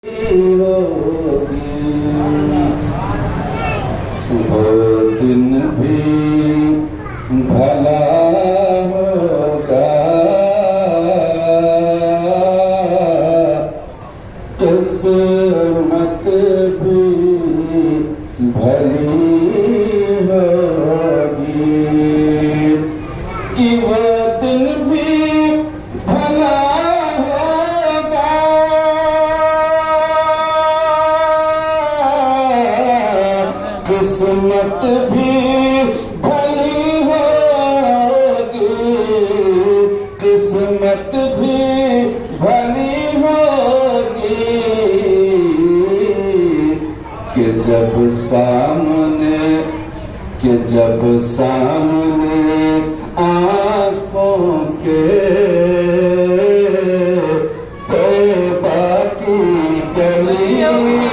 वो दिन भी भला होगा, किस्मत भी भली होगी कि वो दिन भी भला होगा, किस्मत भी भली होगी, किस्मत भी भली होगी कि जब सामने आँखों के तौबा की गली होगी,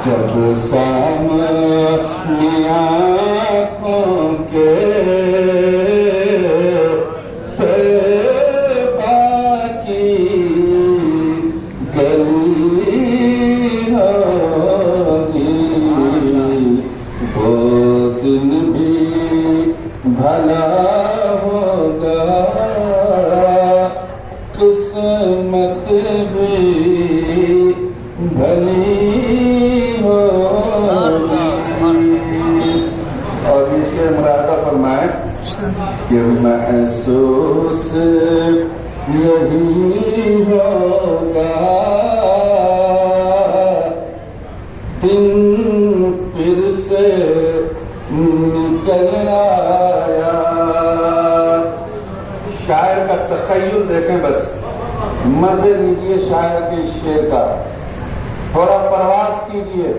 जब सामने आँखों के तौबा की गली होगी, वो दिन भी भला होगा, किस्मत भी भली होगी। और इसे मुरादा फरमाए कि महसूस यही होगा, दिन फिर से निकल आया। शायर का तखय्युल देखें, बस मजे लीजिए शायर के शेर का, थोड़ा प्रवास कीजिए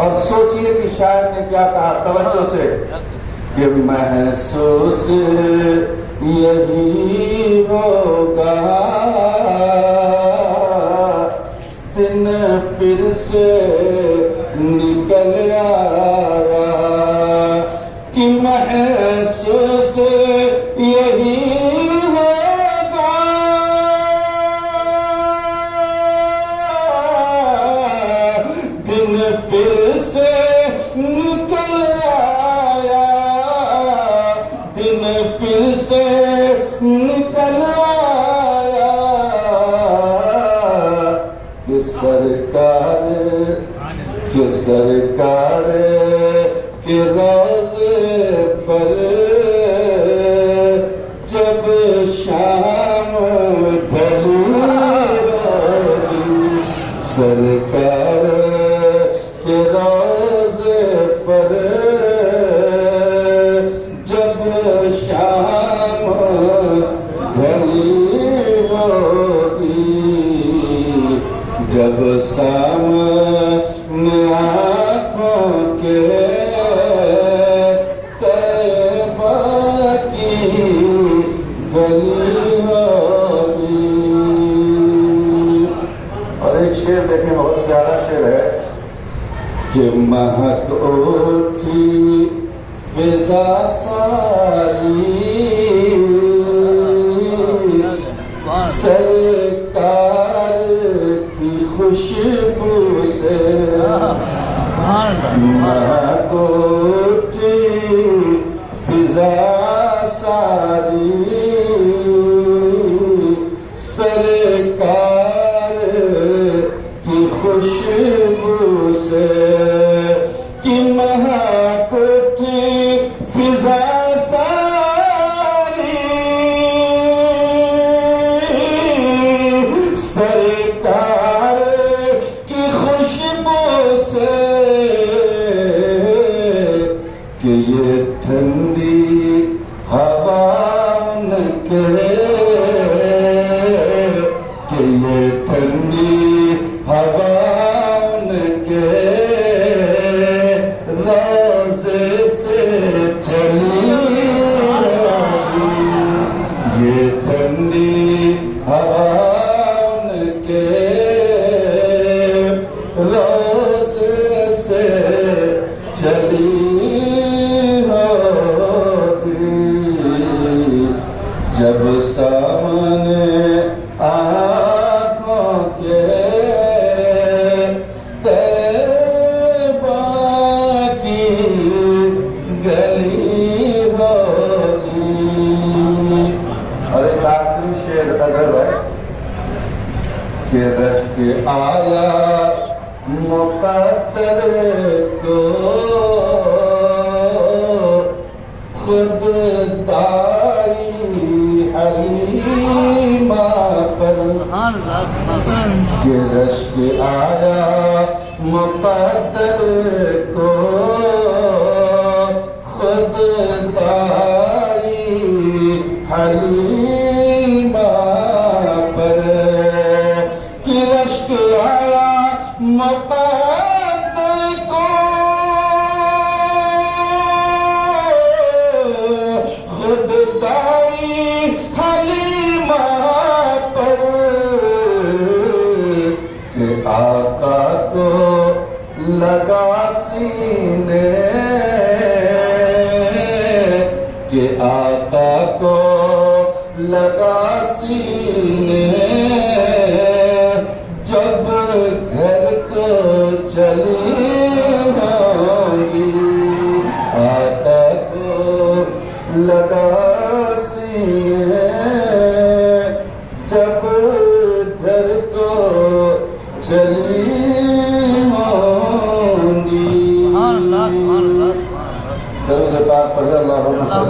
और सोचिए कि शायर ने क्या कहा तवज्जो से कि महसूस यही होगा, दिन फिर से निकल आया कि महसूस यही होगा, दिन फिर से निकल आया, दिन फिर से निकल आया कि सरकार के रोज़े पर जब शाम ढली, सरकार के रोज़े पर जब शाम ढली होगी, जब सामने आँखों के तौबा की गली होगी। और एक शेर देखें, बहुत प्यारा शेर है कि महक उठी फिजा सारी, सरकार की खुशबू से महक उठी फिजा सारी, सरकार की खुशबू से कि महक उठी फिजा सारी, सरकार की खुशबू से कि ये ठंडी हवा न करे, कि ये ठंडी हवा न करे, रोज़े से चली होगी, ये ठंडी हवा न करे, रोज़े से चली होगी, जब सामने आँखों के तैबा की गली होगी। और एक आखिरी शेर अदब है कि रश्क आया मुक़द्दर को खुददारी हलीमा पर के रश्क आया मुक़द्दर को खुददारी हलीमा पर कि रश्क आया मुक़द्दर को खुददाई हलीमा पर के आका को लगा सीने के आका को लगा सीने जब घर को चली होगी आका को लगा सीने जब घर को चली होगी। दरूद पाक पढ़े अल्लाहुम्मा सल्ली